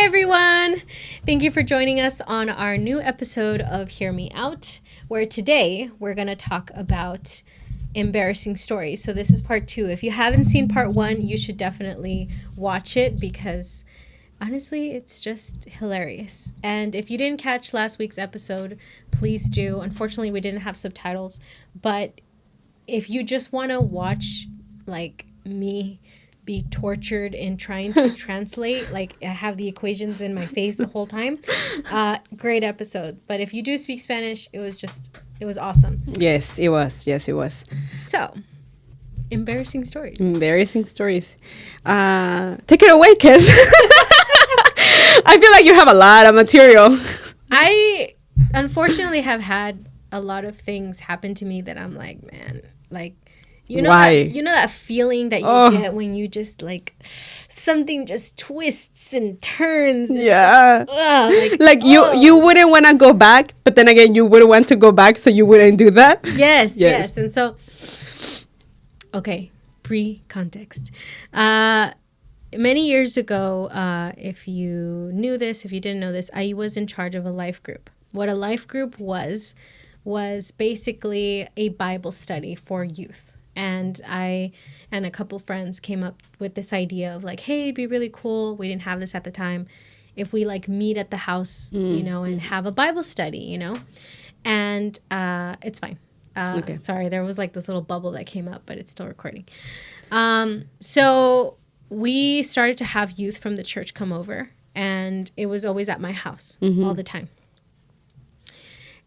Hi, everyone. Thank you for joining us on our new episode of Hear Me Out, where today we're going to talk about embarrassing stories. So this is part 2. If you haven't seen part 1, you should definitely watch it because honestly, it's just hilarious. And if you didn't catch last week's episode, please do. Unfortunately, we didn't have subtitles, but if you just want to watch like me be tortured in trying to translate, like I have the equations in my face the whole time, great episode. But if you do speak Spanish, it was awesome. Yes, it was. So, embarrassing stories. Take it away, Kes. I feel like you have a lot of material. I unfortunately have had a lot of things happen to me that I'm like, man, like, Why? That feeling that you get when you just like something just twists and turns. Yeah. You wouldn't want to go back, but then again, you wouldn't want to go back, so you wouldn't do that. Yes. And so, okay, pre-context. Many years ago, if you knew this, if you didn't know this, I was in charge of a life group. What a life group was basically a Bible study for youth. And I and a couple friends came up with this idea of like, hey, it'd be really cool. We didn't have this at the time. If we like meet at the house, and have a Bible study, and it's fine. Okay. Sorry, there was like this little bubble that came up, but it's still recording. So we started to have youth from the church come over, and it was always at my house all the time.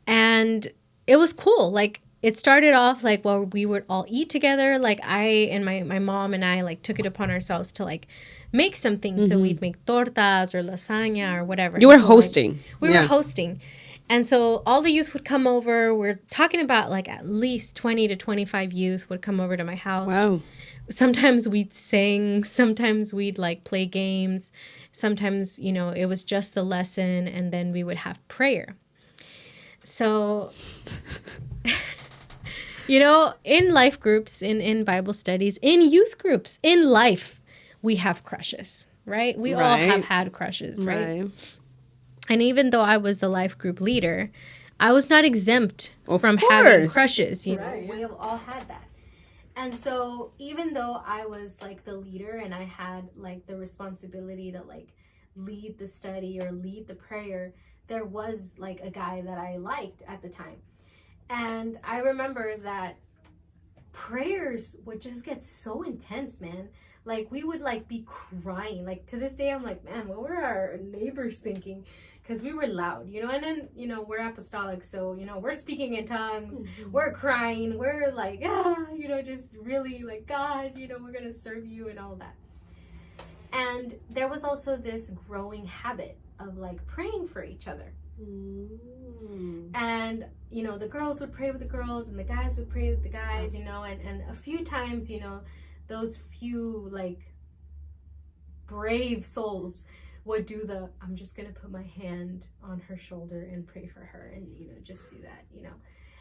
And it was cool. Like, it started off like, well, we would all eat together. Like I and my mom and I like took it upon ourselves to like make something. So we'd make tortas or lasagna or whatever. You were hosting. We were hosting. And so all the youth would come over. We're talking about like at least 20 to 25 youth would come over to my house. Wow. Sometimes we'd sing. Sometimes we'd like play games. Sometimes, it was just the lesson. And then we would have prayer. So... in life groups, in Bible studies, in youth groups, in life, we have crushes, right? We all have had crushes, right? And even though I was the life group leader, I was not exempt from having crushes. We have all had that. And so even though I was like the leader and I had like the responsibility to like lead the study or lead the prayer, there was like a guy that I liked at the time. And I remember that prayers would just get so intense, man. Like, we would, like, be crying. Like, to this day, I'm like, man, what were our neighbors thinking? Because we were loud, And then, we're apostolic, so, we're speaking in tongues. We're crying. We're like, just really, like, God, we're going to serve you and all that. And there was also this growing habit of, like, praying for each other. And the girls would pray with the girls and the guys would pray with the guys, and a few times, those few like brave souls would do I'm just gonna put my hand on her shoulder and pray for her, and just do that,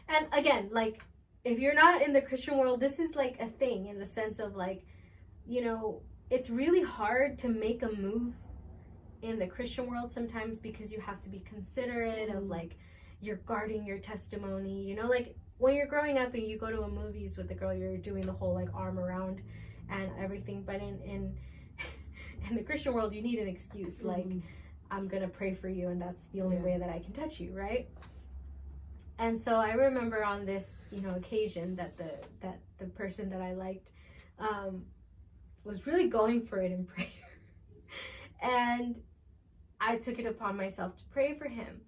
and again, like, if you're not in the Christian world, this is like a thing in the sense of like, it's really hard to make a move in the Christian world sometimes because you have to be considerate of like you're guarding your testimony, like when you're growing up and you go to a movies with a girl, you're doing the whole like arm around and everything, but in the Christian world you need an excuse, like I'm gonna pray for you and that's the only way that I can touch you, right? And so I remember on this occasion that the person that I liked was really going for it in prayer. And I took it upon myself to pray for him.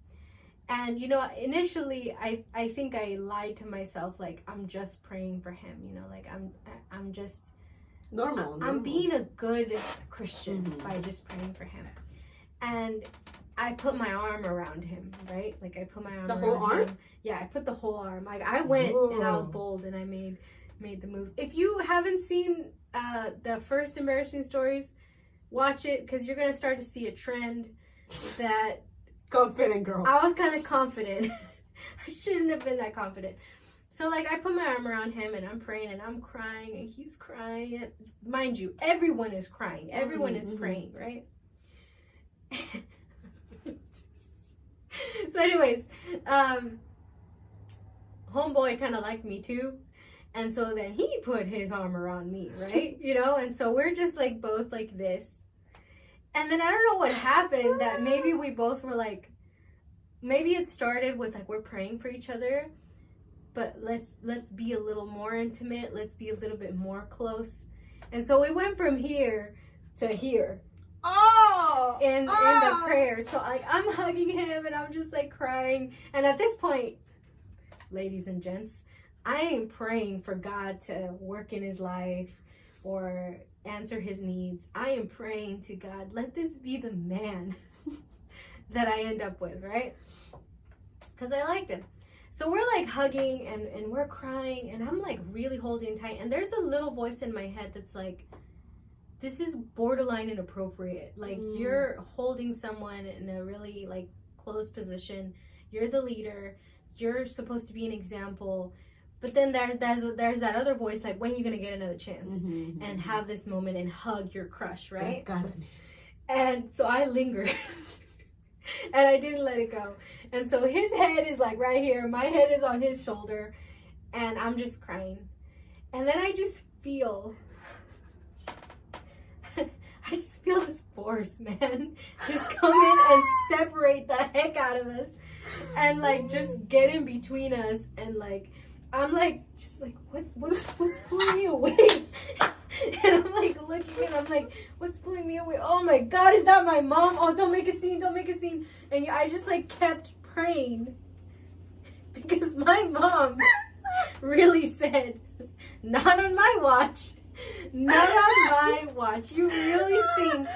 And, initially, I think I lied to myself, like, I'm just praying for him, like, I'm just... Normal. I'm being a good Christian by just praying for him. And I put my arm around him, right? Like, I put my arm around him. The whole arm? Yeah, I put the whole arm. Like, I went and I was bold and I made the move. If you haven't seen the first embarrassing stories, watch it, because you're going to start to see a trend that... Confident girl. I was kind of confident. I shouldn't have been that confident. So, like, I put my arm around him, and I'm praying, and I'm crying, and he's crying. Mind you, everyone is crying. Everyone is praying, right? So anyways, homeboy kind of liked me too. And so then he put his arm around me, right? You know, and so we're just like both like this. And then I don't know what happened, that maybe we both were like, maybe it started with like, we're praying for each other, but let's be a little more intimate. Let's be a little bit more close. And so we went from here to here. In the prayer. So like I'm hugging him and I'm just like crying. And at this point, ladies and gents, I ain't praying for God to work in his life or answer his needs. I am praying to God, let this be the man that I end up with, right? Because I liked him. So we're like hugging and we're crying and I'm like really holding tight. And there's a little voice in my head that's like, this is borderline inappropriate. Like you're holding someone in a really like close position. You're the leader. You're supposed to be an example. But then there's that other voice like, when are you going to get another chance and have this moment and hug your crush, right? Got it. And so I lingered and I didn't let it go. And so his head is like right here. My head is on his shoulder and I'm just crying. And then I just feel this force, man, just come in and separate the heck out of us and like just get in between us. And like I'm like just like what's pulling me away? And I'm like looking and I'm like, what's pulling me away? Oh my God, is that my mom? Oh, don't make a scene, don't make a scene. And I just like kept praying because my mom really said, not on my watch. Not on my watch. You really think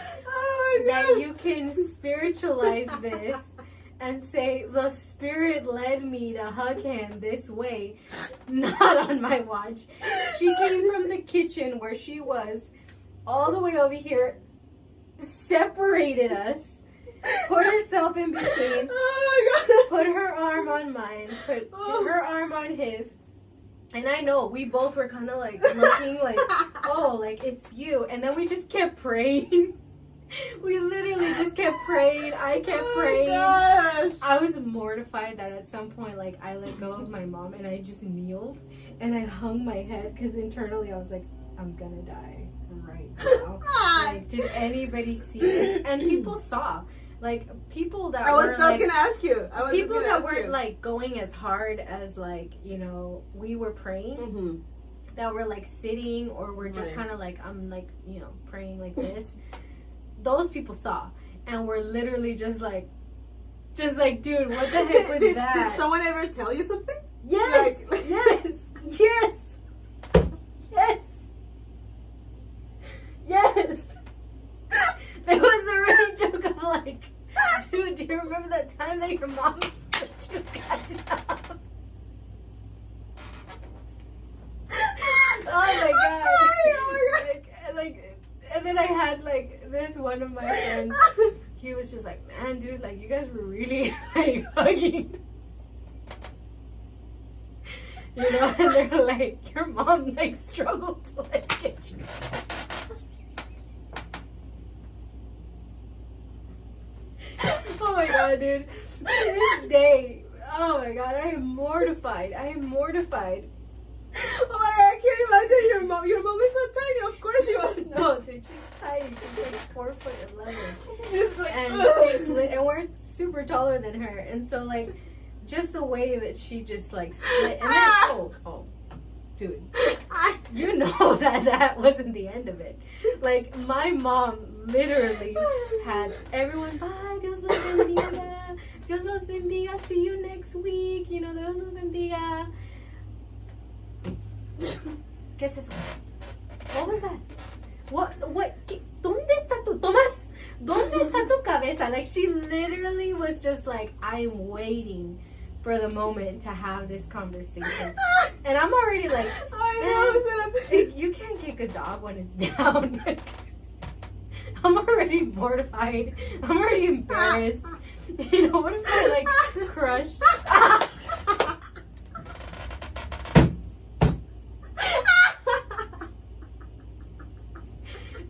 that you can spiritualize this and say, the Spirit led me to hug him this way? Not on my watch. She came from the kitchen where she was all the way over here, separated us, put herself in between, put her arm on mine, put her arm on his. And I know we both were kind of like looking like, oh, like it's you. And then we just kept praying. We literally just kept praying. I kept praying. Gosh. I was mortified that at some point, like, I let go of my mom and I just kneeled and I hung my head because internally I was like, I'm gonna die right now. Like, did anybody see this? And people saw. Like, people that I was were, just like, gonna ask you. people that weren't like going as hard as like, you know, we were praying, that were like sitting or were just kind of like, I'm like, you know, praying like this. Those people saw and were literally just like, dude, what the heck was that? Did someone ever tell you something? Yes, Like, yes, yes, yes, yes. There was a running joke of like, dude, do you remember that time that your mom split you guys up? Oh my God. Oh my God. Like, and then I had like this one of my friends, he was just like, man, dude, like you guys were really like hugging. You know, and they're like, your mom like struggled to like get you. Oh my God, dude. To this day, oh my God, I am mortified. I am mortified. Oh my God, I can't imagine your mom. Your mom is so tiny. Of course she was. No, dude, she's tiny. She's like 4'11". Just like, And we're super taller than her. And so like, just the way that she just like split. And then, oh, dude, you know that wasn't the end of it. Like, my mom literally had everyone, bye, Dios los bendiga, Dios los bendiga, see you next week, you know, Dios los bendiga. ¿Qué es eso? What was that? What, ¿dónde está tu, Tomás? ¿Dónde está tu cabeza? Like, she literally was just like, I'm waiting for the moment to have this conversation. And I'm already like, you can't kick a dog when it's down. I'm already mortified. I'm already embarrassed. You know, what if I like crush?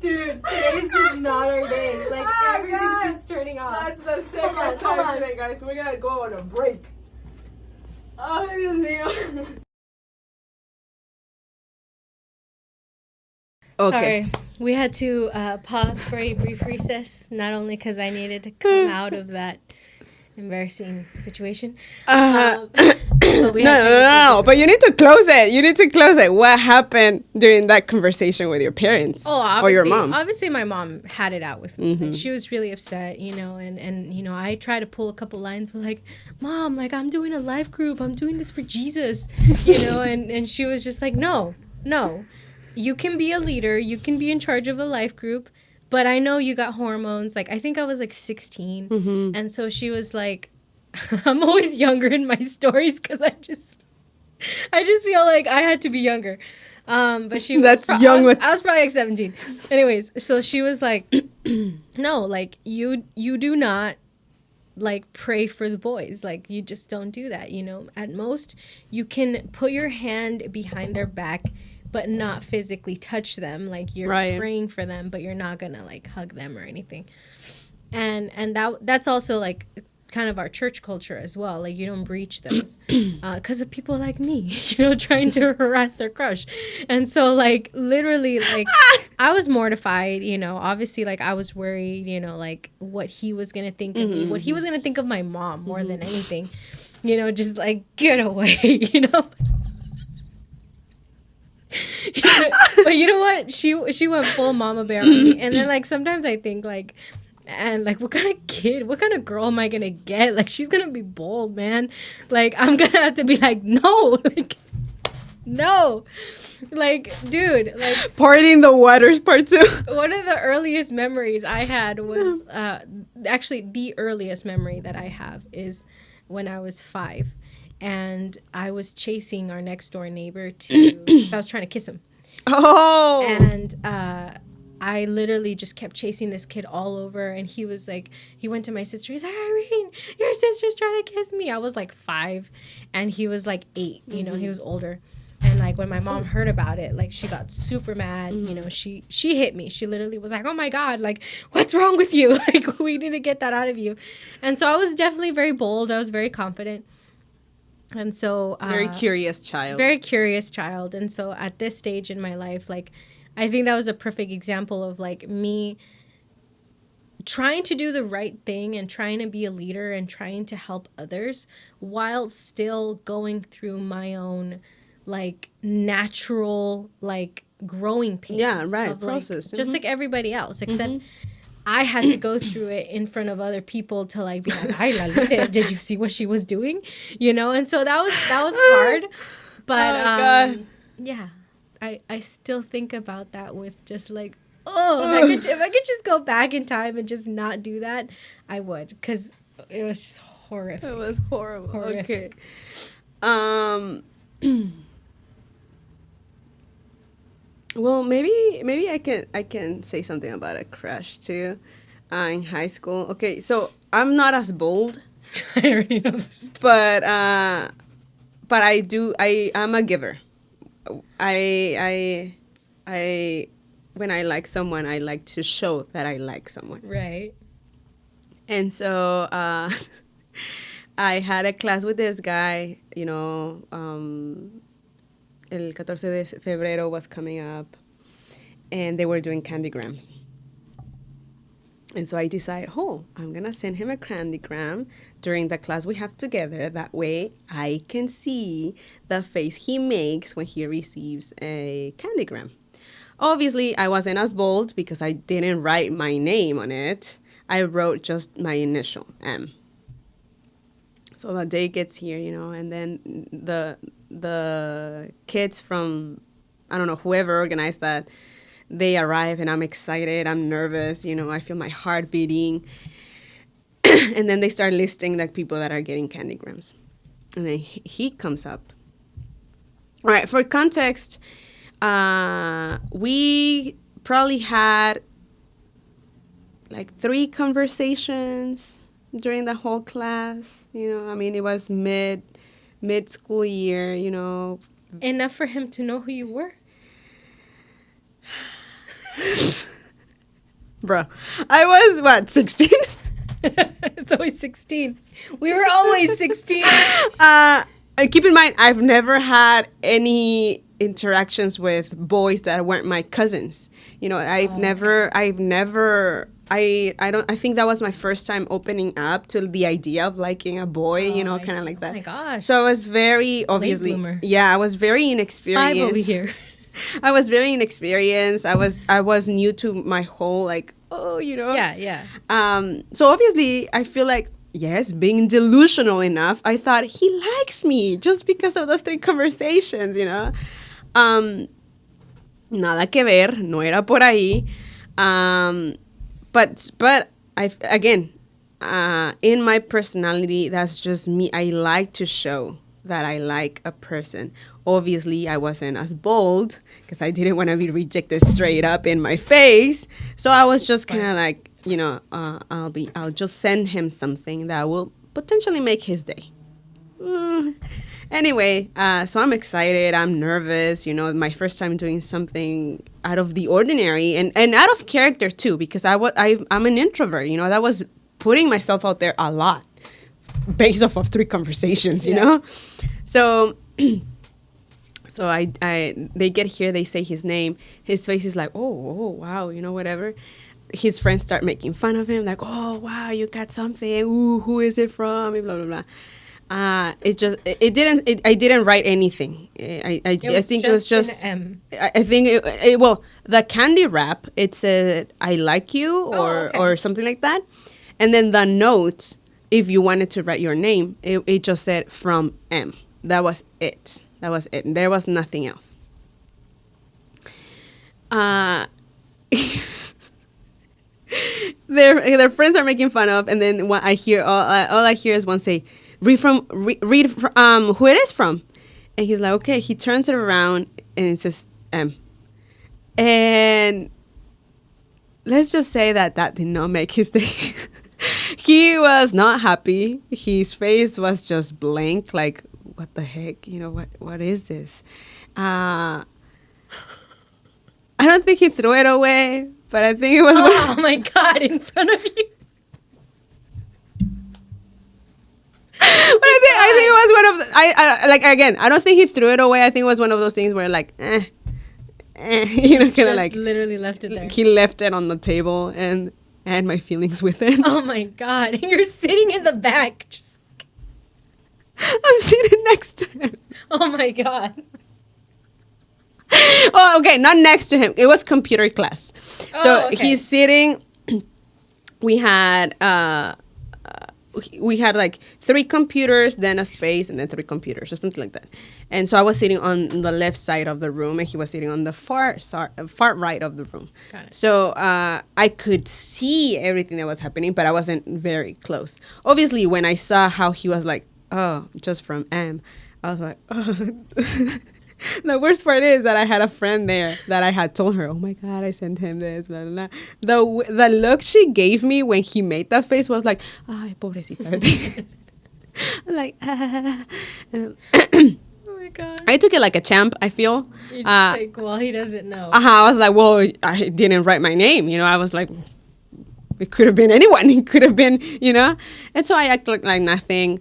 Dude, today's just not our day. Like, everything's just turning off. That's the second time on. today, guys. We're gonna go on a break. Oh, Dios mío. Okay. Sorry, we had to pause for a brief recess, not only because I needed to come out of that embarrassing situation. But we had to No. But you need to close it. You need to close it. What happened during that conversation with your parents? Oh, or your mom? Obviously, my mom had it out with me. Like, she was really upset, you know, and you know, I tried to pull a couple lines, but like, Mom, like, I'm doing a life group. I'm doing this for Jesus, you know, and she was just like, no. You can be a leader. You can be in charge of a life group. But I know you got hormones. Like, I think I was like 16. Mm-hmm. And so she was like, I'm always younger in my stories because I just feel like I had to be younger. But she That's young. I was probably like 17. Anyways, so she was like, no, like you do not like pray for the boys. Like, you just don't do that. You know, at most you can put your hand behind their back but not physically touch them. Like, you're praying for them, but you're not gonna like hug them or anything. And that's also like kind of our church culture as well. Like, you don't breach those because of people like me, you know, trying to harass their crush. And so like literally like I was mortified, you know, obviously like I was worried, you know, like what he was gonna think of me, what he was gonna think of my mom more than anything, you know, just like get away, you know. But you know what, she went full mama bear on me. And then like sometimes I think like, and like, what kind of girl am I gonna get? Like, she's gonna be bold, man. Like, I'm gonna have to be like, no, like, no, like, dude, like, partying the waters part 2. One of the earliest memories I had was actually the earliest memory that I have is when I was 5. And I was chasing our next door neighbor because I was trying to kiss him. Oh. And I literally just kept chasing this kid all over. And he was like, he went to my sister. He's like, Irene, your sister's trying to kiss me. I was like 5 and he was like 8. You know, he was older. And like when my mom heard about it, like she got super mad. You know, she hit me. She literally was like, oh my God, like, what's wrong with you? Like, we need to get that out of you. And so I was definitely very bold. I was very confident. And so very curious child. And so at this stage in my life, like, I think that was a perfect example of like me trying to do the right thing and trying to be a leader and trying to help others while still going through my own like natural like growing pains. Yeah, right. Of, process. Like, just like everybody else, except I had to go through it in front of other people to like be like, "Ay, did you see what she was doing?" You know, and so that was hard. But yeah, I still think about that with just like, if I could just go back in time and just not do that, I would, because it was just horrific. It was horrible. Horrific. Okay. Well, maybe I can say something about a crush too, in high school. Okay, so I'm not as bold. I already know this. But I'm a giver. I when I like someone, I like to show that I like someone. Right. And so I had a class with this guy, you know. El 14 de febrero was coming up, and they were doing candygrams. And so I decided, I'm going to send him a candygram during the class we have together. That way I can see the face he makes when he receives a candygram. Obviously, I wasn't as bold because I didn't write my name on it. I wrote just my initial, M. So the day gets here, you know, and then the kids from, I don't know, whoever organized that, they arrive and I'm excited, I'm nervous, you know, I feel my heart beating. And then they start listing like people that are getting candygrams. And then he comes up. All right, for context, we probably had like 3 conversations during the whole class. You know, I mean, it was mid-school year, you know. Enough for him to know who you were? Bro, I was, 16? It's always 16. We were always 16. Keep in mind, I've never had any interactions with boys that weren't my cousins. You know, I think that was my first time opening up to the idea of liking a boy, you know, kind of like that. Oh my gosh. So I was very, obviously, I was very inexperienced. 5 over here. I was very inexperienced. I was new to my whole, like, you know. Yeah. So obviously, I feel like, yes, being delusional enough, I thought he likes me just because of those 3 conversations, you know. Nada que ver, no era por ahí. But again, in my personality, that's just me. I like to show that I like a person. Obviously, I wasn't as bold because I didn't want to be rejected straight up in my face. So I was just kind of like, you know, I'll just send him something that will potentially make his day. Anyway, so I'm excited. I'm nervous. You know, my first time doing something out of the ordinary and out of character too, because I'm an introvert. You know, that was putting myself out there a lot, based off of 3 conversations. You know, so. So they get here, they say his name. His face is like, oh, wow, you know, whatever. His friends start making fun of him, like, oh, wow, you got something. Ooh, who is it from? Blah, blah, blah. I didn't write anything. I think it was just an M. I think well, the candy wrap, it said I like you or something like that, and then the note, if you wanted to write your name, it just said from M. That was it. There was nothing else. Their friends are making fun of, and then what I hear, all I hear is one say, read from who it is from, and he's like, okay. He turns it around and it says M, and let's just say that did not make his day. He was not happy. His face was just blank, like, what the heck? You know, what is this? I don't think he threw it away, but I think it was. Oh my God! In front of you. But I think it was one of I like, again, I don't think he threw it away. I think it was one of those things where, like, you know, kind of like literally left it there. He left it on the table and had my feelings with it. Oh my God! You're sitting in the back. I'm sitting next to him. Oh my God. Oh, okay, not next to him. It was computer class. So okay. He's sitting. We had like 3 computers, then a space, and then 3 computers or something like that. And so I was sitting on the left side of the room, and he was sitting on the far right of the room. Got it. So I could see everything that was happening, but I wasn't very close. Obviously, when I saw how he was like, oh, just from M, I was like, oh. The worst part is that I had a friend there that I had told her, oh my God, I sent him this, blah, blah, blah. The look she gave me when he made that face was like, ay, pobrecita. I'm like, oh my God. I took it like a champ, I feel. You're just like, well, he doesn't know. I was like, well, I didn't write my name. You know, I was like, it could have been anyone. It could have been, you know. And so I acted like nothing.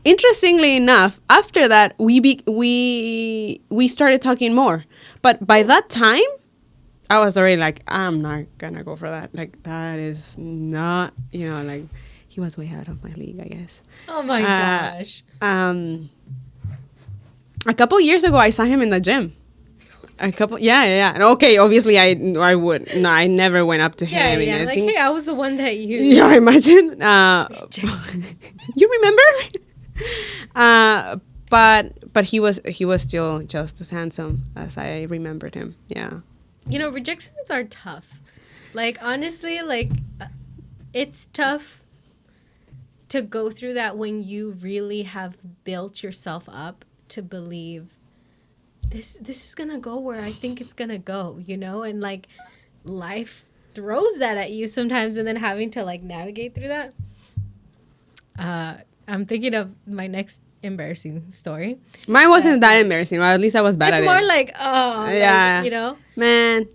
Interestingly enough, after that, we started talking more. But by that time, I was already like, I'm not going to go for that. Like, that is not, you know, like, he was way out of my league, I guess. Oh, my gosh. A couple years ago, I saw him in the gym. Yeah. Okay, obviously I would. No, I never went up to him. Yeah, like, hey, I was the one that you. Yeah, I imagine. You remember? But he was still just as handsome as I remembered him. Yeah. You know, rejections are tough. Like, honestly, like, it's tough to go through that when you really have built yourself up to believe this is gonna go where I think it's gonna go, you know, and like life throws that at you sometimes, and then having to like navigate through that. I'm thinking of my next embarrassing story. Mine wasn't that embarrassing, or at least I was bad at it. It's more like, oh, yeah, like, you know, man,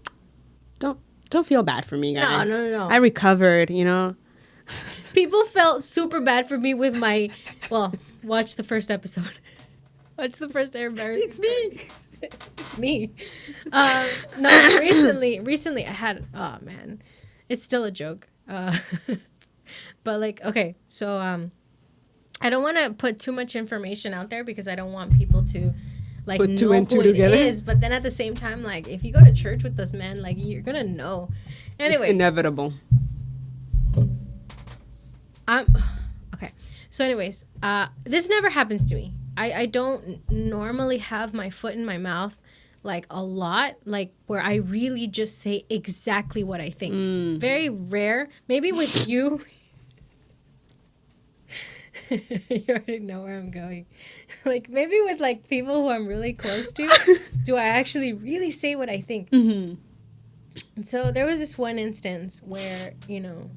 don't feel bad for me, guys. No. I recovered, you know. People felt super bad for me with my, well, watch the first episode. Watch the first embarrassing. It's me. It's me. No, recently I had, oh man, it's still a joke. But like, okay, so I don't want to put too much information out there because I don't want people to like Put two know and two who together. it is. But then at the same time, like if you go to church with this man, like you're gonna know. Anyways, It's inevitable. Okay. So anyways, this never happens to me. I don't normally have my foot in my mouth like a lot, like where I really just say exactly what I think. Very rare. Maybe with you. You already know where I'm going. Like maybe with like people who I'm really close to, do I actually really say what I think? Mm-hmm. And so there was this one instance where, you know,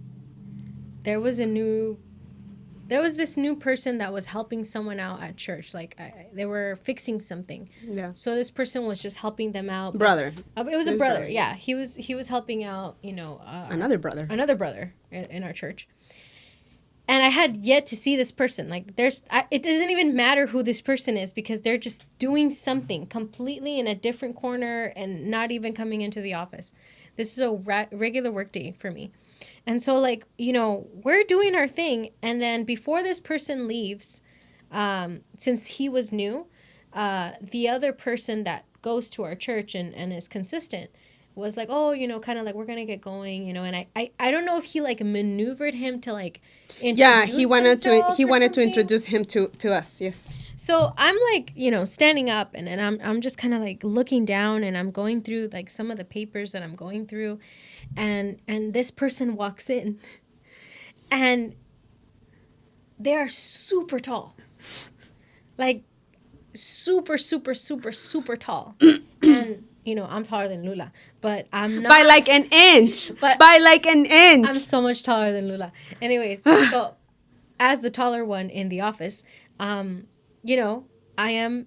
there was this new person that was helping someone out at church. Like they were fixing something. Yeah. So this person was just helping them out. Brother. It was a brother. Yeah. He was helping out, you know, Another brother in our church. And I had yet to see this person. Like it doesn't even matter who this person is because they're just doing something completely in a different corner and not even coming into the office. This is a regular work day for me. And so, like, you know, we're doing our thing. And then before this person leaves, since he was new, the other person that goes to our church and is consistent was like, oh, you know, kind of like, we're going to get going, you know. And I don't know if he, like, maneuvered him to, like, introduce he wanted to something. introduce him to us. Yes. So I'm like, you know, standing up and I'm just kind of like looking down and I'm going through like some of the papers that I'm going through and this person walks in and they are super tall. Like super, super, super, super tall. And, you know, I'm taller than Lula, but I'm not. By like an inch. I'm so much taller than Lula. Anyways, so as the taller one in the office, you know, I am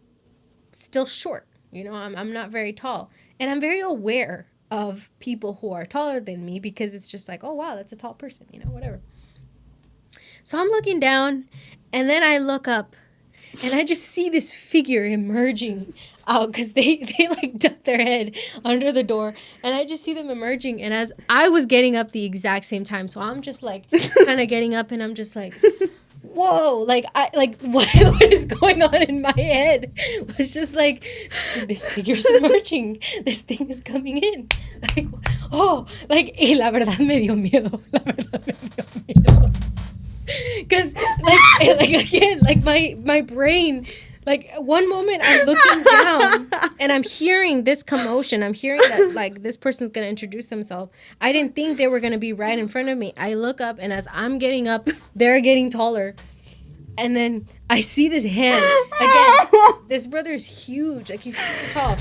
still short. You know, I'm not very tall. And I'm very aware of people who are taller than me because it's just like, oh, wow, that's a tall person, you know, whatever. So I'm looking down and then I look up and I just see this figure emerging out because they like duck their head under the door. And I just see them emerging. And as I was getting up the exact same time, so I'm just like kind of getting up and I'm just like, whoa, like what is going on in my head was just like, this figure's emerging, this thing is coming in, like, oh, like, y la verdad me dio miedo, because like again, like my brain, like one moment I'm looking down and I'm hearing this commotion. I'm hearing that like this person's going to introduce themselves. I didn't think they were going to be right in front of me. I look up and as I'm getting up, they're getting taller. And then I see this hand. Again, this brother's huge. Like he's super tall.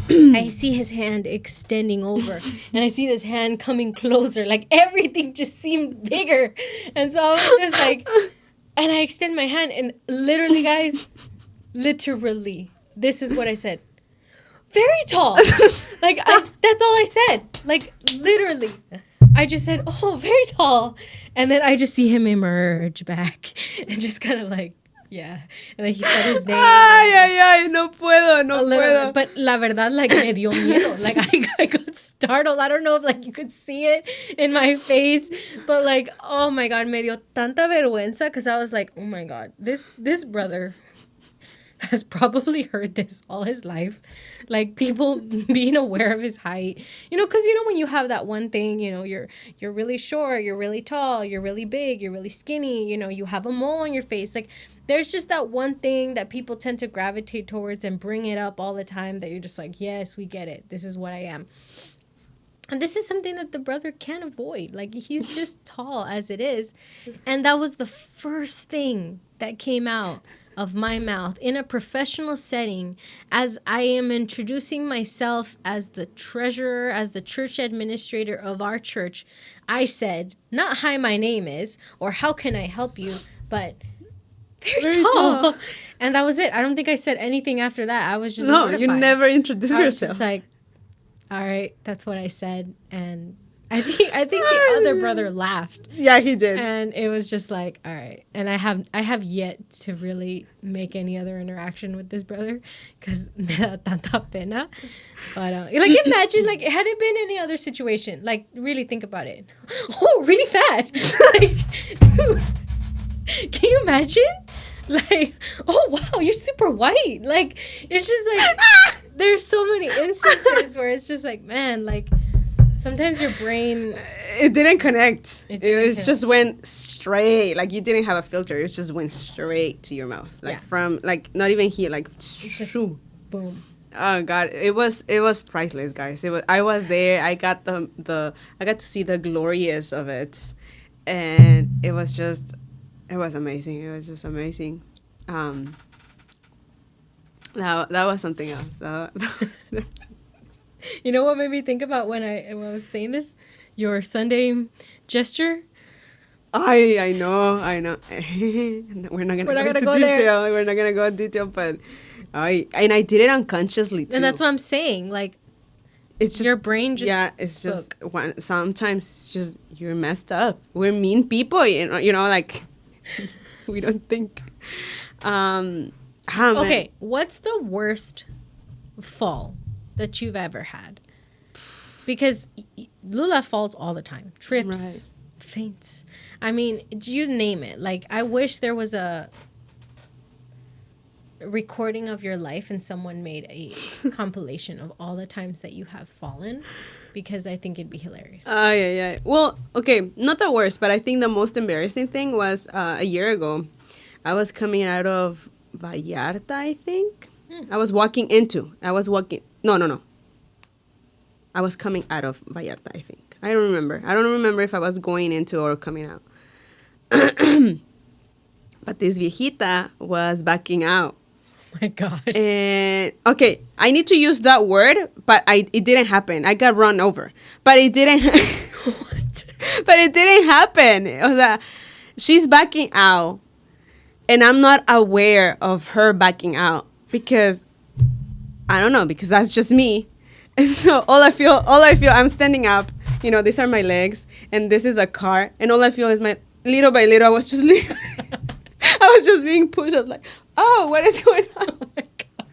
I see his hand extending over. And I see this hand coming closer. Like everything just seemed bigger. And so I was just like, and I extend my hand and literally, guys, literally, this is what I said. Very tall. Like, that's all I said. Like, literally. I just said, oh, very tall. And then I just see him emerge back. And just kind of like, yeah. And then he said his name. Ay, no puedo. But la verdad, like, me dio miedo. Like, I got startled. I don't know if, like, you could see it in my face. But, like, oh, my God, me dio tanta vergüenza. Because I was like, oh, my God, this brother has probably heard this all his life. Like, people being aware of his height. You know, because, you know, when you have that one thing, you know, you're really short, you're really tall, you're really big, you're really skinny, you know, you have a mole on your face. Like, there's just that one thing that people tend to gravitate towards and bring it up all the time that you're just like, yes, we get it. This is what I am. And this is something that the brother can't avoid. Like, he's just tall as it is. And that was the first thing that came out of my mouth in a professional setting as I am introducing myself as the treasurer, as the church administrator of our church. I said, not hi, my name is, or how can I help you, but very tall. And that was it. I don't think I said anything after that. I was just mortified. You never introduced I was yourself. just like, all right, that's what I said. And I think the other brother laughed. Yeah, he did. And it was just like, all right. And I have yet to really make any other interaction with this brother because me da tanta pena. But like, imagine, like, had it been any other situation, like, really think about it. Oh, really fat. Like, dude, can you imagine? Like, oh wow, you're super white. Like, it's just like there's so many instances where it's just like, man, like sometimes your brain, it didn't connect. It It, didn't just went straight. Like you didn't have a filter. It just went straight to your mouth. Like from like not even here. Like just boom. Oh God, it was priceless, guys. I was there. I got I got to see the glorious of it, and it was amazing. It was just amazing. That was something else. You know what made me think about when I was saying this? Your Sunday gesture. I know. We're not gonna go into detail. There. We're not gonna go into detail, but I did it unconsciously too. And that's what I'm saying. Like, it's just your brain just spoke. Sometimes it's just you're messed up. We're mean people, you know, like we don't think. Okay, what's the worst fall that you've ever had? Because Lula falls all the time. Trips, faints. I mean, you name it. Like, I wish there was a recording of your life and someone made a compilation of all the times that you have fallen, because I think it'd be hilarious. Yeah. Well, okay, not the worst, but I think the most embarrassing thing was a year ago. I was coming out of Vallarta, I think. I was No. I was coming out of Vallarta, I think. I don't remember if I was going into or coming out. But this viejita was backing out. Oh my God. And okay, I need to use that word, but it didn't happen. I got run over. But it didn't What? But it didn't happen. It was she's backing out, and I'm not aware of her backing out because I don't know, because that's just me. And so all I feel, I'm standing up, you know, these are my legs, and this is a car, and all I feel is little by little, I was just being pushed. I was like, oh, what is going on? Oh my God.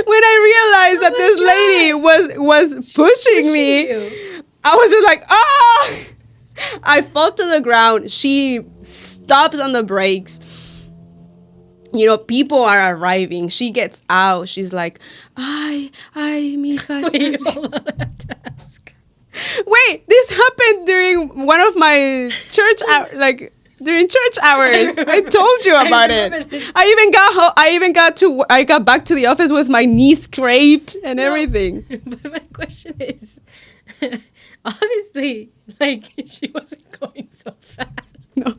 When I realized that this lady was pushing me, I was just like, oh! I fall to the ground. She stops on the brakes. You know, people are arriving. She gets out. She's like, ay, mija. Wait, hold on, I have to ask. Wait, this happened during one of my church during church hours. I told you about it. This. I got back to the office with my knee scraped and everything. But my question is, obviously, like, she wasn't going so fast. No.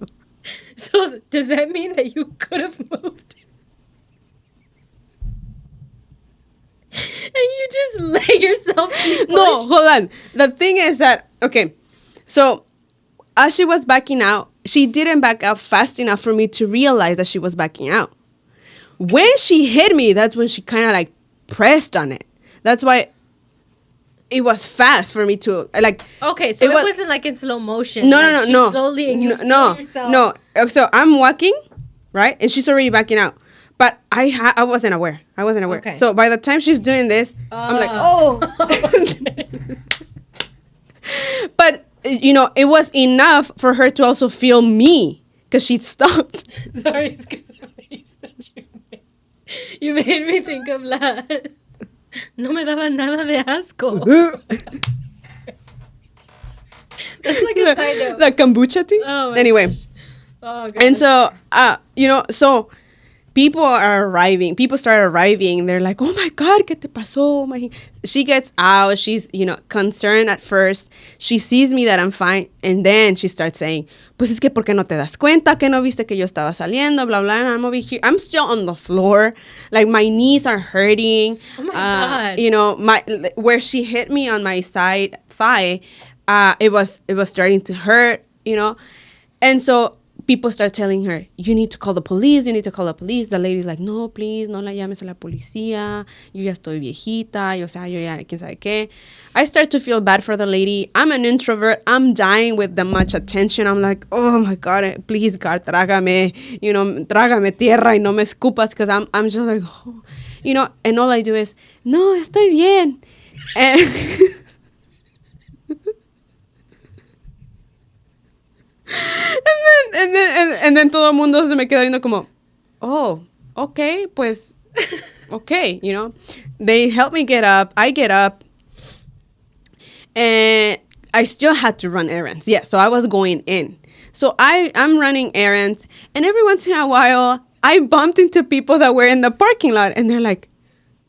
So does that mean that you could have moved? And you just let yourself be pushed? No, hold on. The thing is that, okay, so as she was backing out, she didn't back out fast enough for me to realize that she was backing out. When she hit me, that's when she kind of like pressed on it. That's why it was fast for me to like. Okay, so it wasn't like in slow motion. No, like no. Slowly, and you yourself. No. So I'm walking, right, and she's already backing out, but I wasn't aware. Okay. So by the time she's doing this, I'm like, oh. But you know, it was enough for her to also feel me because she stopped. Sorry, it's because you made me think of la. No me daba nada de asco. That's like a side note. The kombucha tea? Oh my anyway. Gosh. Oh, gosh. And so, you know, so people start arriving. They're like, oh my God, ¿qué te pasó? She gets out. She's, you know, concerned at first. She sees me that I'm fine. And then she starts saying, pues es que ¿por qué no te das cuenta que no viste que yo estaba saliendo? Blah, blah. And I'm over here. I'm still on the floor. Like, my knees are hurting. Oh my God. You know, where she hit me on my side thigh, it was starting to hurt, you know. And so people start telling her, you need to call the police, you need to call the police. The lady's like, no, please, no la llames a la policía. Yo ya estoy viejita. O sea, yo ya, quién sabe qué. I start to feel bad for the lady. I'm an introvert. I'm dying with the much attention. I'm like, oh my God, please, God, trágame. You know, trágame tierra y no me escupas. Because I'm just like, oh. You know, and all I do is, no, estoy bien. And and then todo el mundo se me queda viendo como, oh, okay, pues, okay, you know. They help me get up. I get up. And I still had to run errands. Yeah, so I was going in. So I'm running errands. And every once in a while, I bumped into people that were in the parking lot. And they're like,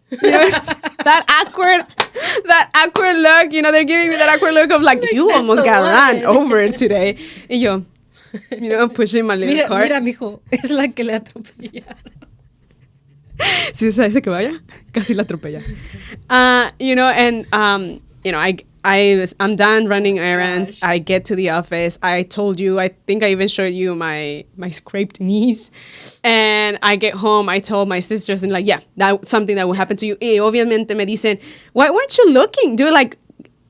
you know, that awkward look. You know, they're giving me that awkward look of like, you almost got run over today. Y yo, you know, pushing my little cart. Mira, mijo, es la que le atropellaron. Si se dice que vaya, casi la atropella. You know, and, you know, I'm done running errands. Gosh. I get to the office. I told you, I think I even showed you my scraped knees. And I get home. I told my sisters, and like, yeah, that's something that will happen to you. Y obviamente me dicen, why weren't you looking? Dude, like,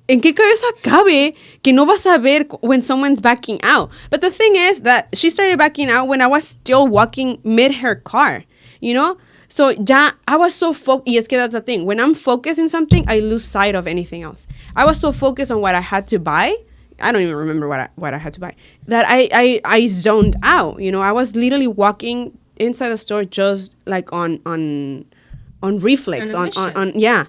¿en qué cabeza cabe que no vas a ver when someone's backing out? But the thing is that she started backing out when I was still walking mid her car, you know? So ya, I was so focused. Y es que that's the thing. When I'm focused on something, I lose sight of anything else. I was so focused on what I had to buy. I don't even remember what I had to buy. That I zoned out. You know, I was literally walking inside the store just like on reflex. On yeah.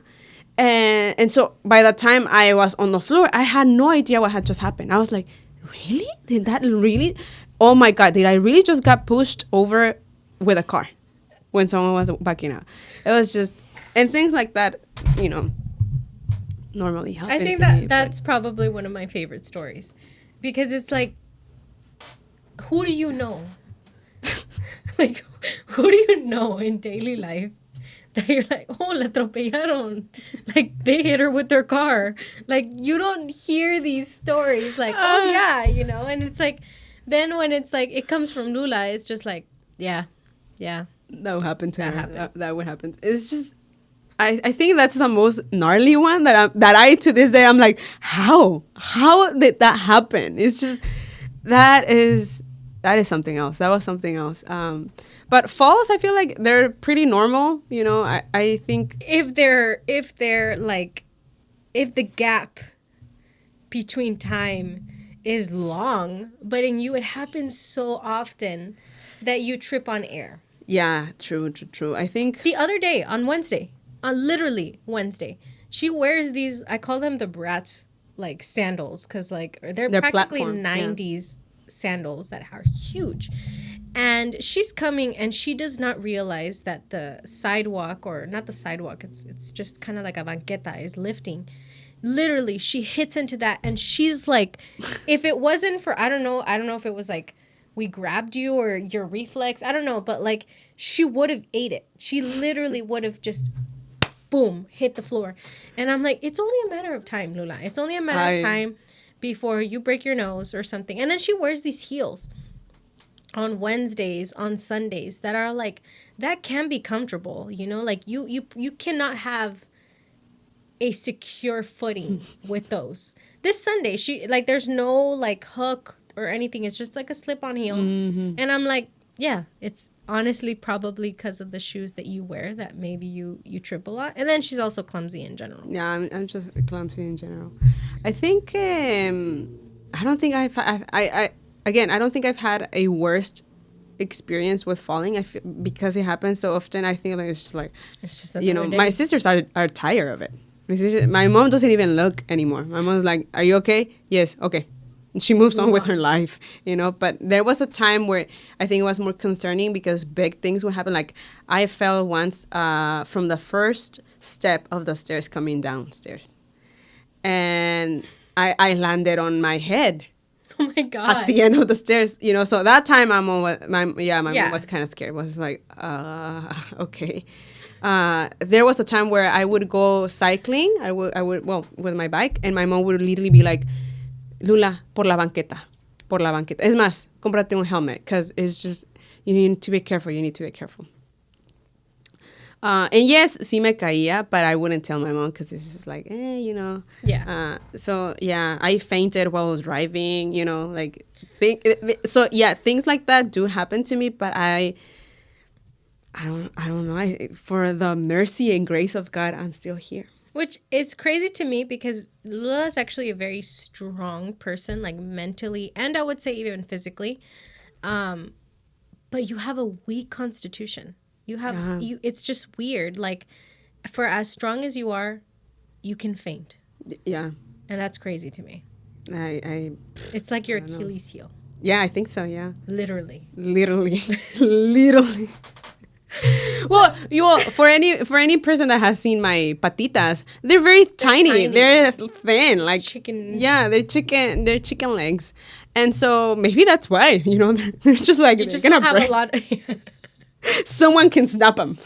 And so by the time I was on the floor, I had no idea what had just happened. I was like, really? Did that really? Oh my God, did I really just got pushed over with a car when someone was backing out? It was just, and things like that, you know, normally happen I think to me, that's probably one of my favorite stories. Because it's like, who do you know? Like, who do you know in daily life that you're like, oh, la atropellaron. Like, they hit her with their car. Like, you don't hear these stories like, oh, yeah, you know? And it's like, then when it's like, it comes from Lula, it's just like, yeah. that would happen to That her. happened. That would happen. It's just, I think that's the most gnarly one that I to this day, I'm like, how did that happen? It's just, that is something else. That was something else. But falls, I feel like they're pretty normal. You know, I think If they're like, if the gap between time is long, but in you it happens so often that you trip on air. yeah, true. I think The other day on Wednesday, on literally Wednesday, she wears these, I call them the Bratz like sandals, because like they're practically platform, 90s sandals that are huge. And she's coming and she does not realize that the sidewalk, or not the sidewalk, it's just kind of like a banqueta, is lifting. Literally, she hits into that and she's like, if it wasn't for, I don't know if it was like we grabbed you or your reflex, I don't know, but like she would have ate it. She literally would have just boom, hit the floor. And I'm like, it's only a matter of time, Lula. It's only a matter of time before you break your nose or something. And then she wears these heels on Wednesdays, on Sundays, that are like, that can be comfortable, you know? Like you cannot have a secure footing with those. This Sunday, she like, there's no like hook or anything. It's just like a slip-on heel. Mm-hmm. And I'm like, yeah, it's honestly probably because of the shoes that you wear that maybe you trip a lot. And then she's also clumsy in general. Yeah, I'm just clumsy in general. I think I don't think I don't think I've had a worst experience with falling. I feel, because it happens so often, I think like it's just you know, my sisters are tired of it. My mom doesn't even look anymore. My mom's like, "Are you okay?" "Yes." "Okay." And she moves on with her life, you know. But there was a time where I think it was more concerning because big things would happen. Like I fell once from the first step of the stairs coming downstairs, and I landed on my head. Oh my God. At the end of the stairs, you know. So that time my mom was kind of scared. Was like, okay. There was a time where I would go cycling. I would with my bike, and my mom would literally be like, "Lula, por la banqueta." Es más, cómprate un helmet, because it's just, you need to be careful. You need to be careful. And yes, sí me caía, but I wouldn't tell my mom because it's just like, you know. Yeah. So yeah, I fainted while I was driving, you know, like, things like that do happen to me, but I don't know. For the mercy and grace of God, I'm still here. Which is crazy to me because Lula's actually a very strong person, like mentally, and I would say even physically. But you have a weak constitution. It's just weird. Like, for as strong as you are, you can faint. Yeah. And that's crazy to me. It's like your Achilles heel. Yeah, I think so, yeah. Literally. Literally. Well, for any person that has seen my patitas, they're very tiny. They're thin, like chicken. Yeah, they're chicken legs, and so maybe that's why, you know, they're just like, you just don't have a lot. Someone can snap them.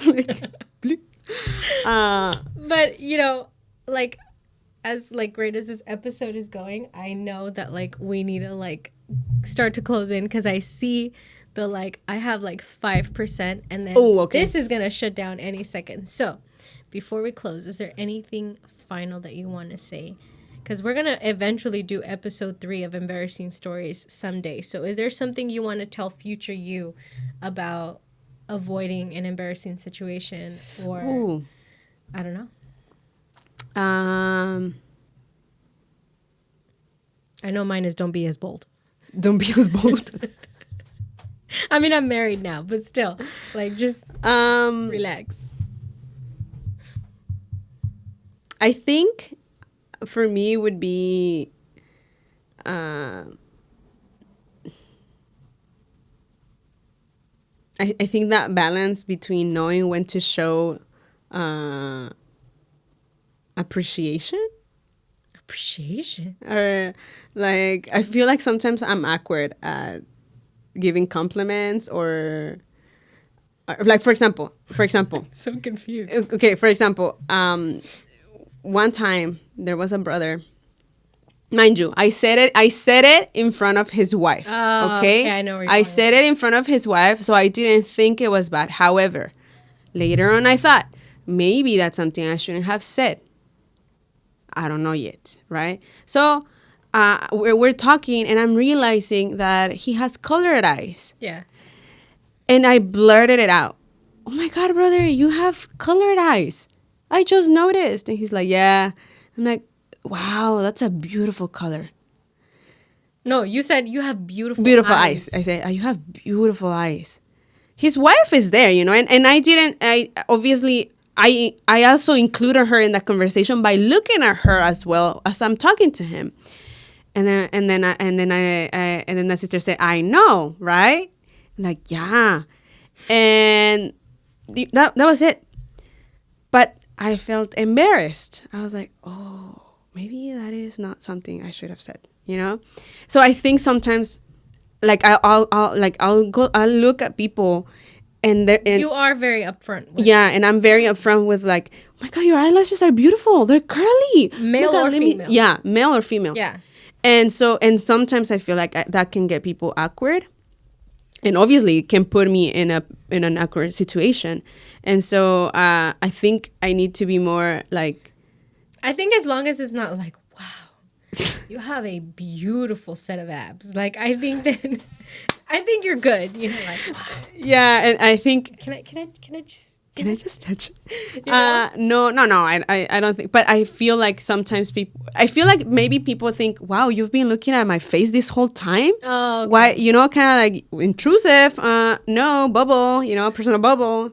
But you know, like, as like great as this episode is going, I know that like we need to like start to close in because I see the like I have like 5% and then this is gonna shut down any second. So before we close, is there anything final that you want to say? Because we're gonna eventually do episode 3 of Embarrassing Stories someday. So is there something you want to tell future you about avoiding an embarrassing situation, or I don't know? I know mine is don't be as bold. Don't be as bold. I mean, I'm married now, but still, like, just relax. I think for me would be I think that balance between knowing when to show appreciation, or like, I feel like sometimes I'm awkward at giving compliments, or like, for example, I'm so confused. Okay, for example, one time there was a brother. Mind you, I said it in front of his wife. Oh, okay, I know where you're I going. said it in front of his wife, so I didn't think it was bad. However, later on, I thought maybe that's something I shouldn't have said. I don't know yet, right? So we're talking, and I'm realizing that he has colored eyes. Yeah. And I blurted it out. Oh my God, brother, you have colored eyes. I just noticed. And he's like, yeah. I'm like, wow, that's a beautiful color. No, you said you have beautiful eyes. I said, you have beautiful eyes. His wife is there, you know, and I also included her in that conversation by looking at her as well as I'm talking to him. And then the sister said, I know, right? I'm like, yeah. And that was it. But I felt embarrassed. I was like, oh, maybe that is not something I should have said, you know? So I think sometimes, like, I'll look at people, and you are very upfront. And I'm very upfront with, like, oh my God, your eyelashes are beautiful. They're curly. Male or female. Yeah, male or female. Yeah. And sometimes I feel like that can get people awkward, and obviously it can put me in an awkward situation. And so I think I need to be more like, I think as long as it's not like, wow, you have a beautiful set of abs. Like, I think you're good. You know, like, yeah. And I think, can I just touch it? You know? No. I don't think. But I feel like sometimes I feel like maybe people think, wow, you've been looking at my face this whole time. Oh, okay. Why, you know, kind of like intrusive. No, bubble, you know, personal bubble.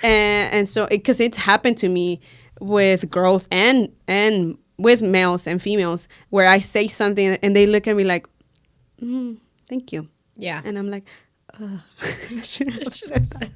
And so, because it's happened to me with girls and with males and females, where I say something and they look at me like, thank you. Yeah. And I'm like, I shouldn't have said that.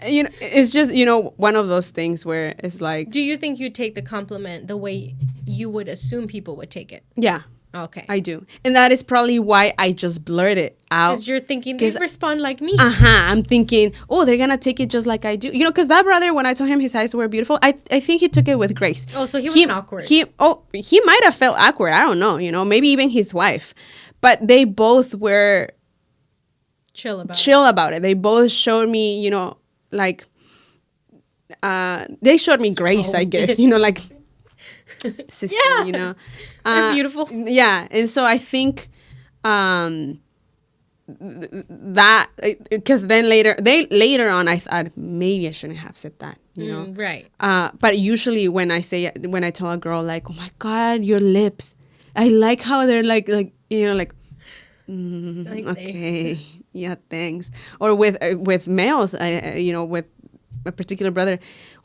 You know, it's just, you know, one of those things where it's like, do you think you take the compliment the way you would assume people would take it? Yeah. Okay. I do. And that is probably why I just blurt it out. Because you're thinking they respond like me. I'm thinking, oh, they're going to take it just like I do. You know, because that brother, when I told him his eyes were beautiful, I think he took it with grace. Oh, so he wasn't awkward. He might have felt awkward. I don't know, you know, maybe even his wife. but they both were Chill about it. They both showed me, you know, like, they showed me grace, I guess, you know, like, sister, Yeah. you know. They're beautiful. Yeah. And so I think that, because then later on, I thought maybe I shouldn't have said that, you know. Right. But usually when I tell a girl, like, oh my God, your lips, I like how they're like, you know, like, Like, okay, yeah, thanks. Or with males, you know, with a particular brother,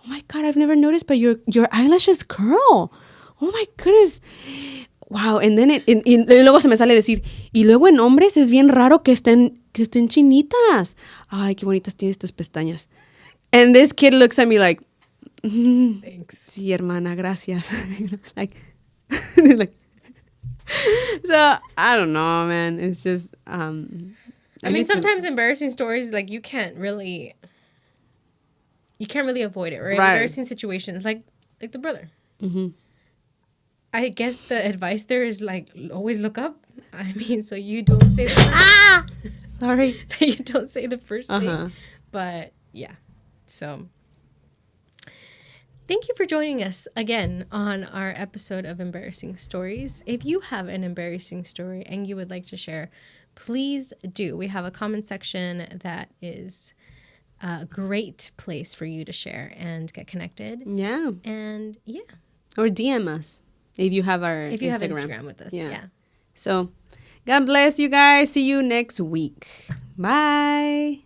oh my God, I've never noticed, but your eyelashes curl. Oh my goodness. Wow. And then y luego se me sale decir, y luego en hombres es bien raro que estén chinitas. Ay, qué bonitas tienes tus pestañas. And this kid looks at me like, Thanks. sí, hermana, gracias. Like, like, so I don't know, man. It's just, I mean, sometimes embarrassing stories, like, you can't really avoid it, right? Embarrassing situations, like the brother. Mm-hmm. I guess the advice there is, like, always look up. I mean, so you don't say the Sorry. you don't say the first Uh-huh. thing. But yeah, so thank you for joining us again on our episode of Embarrassing Stories. If you have an embarrassing story and you would like to share, please do. We have a comment section that is a great place for you to share and get connected. Yeah. And yeah. Or DM us if you have our If you have Instagram with us. Yeah. So, God bless you guys. See you next week. Bye.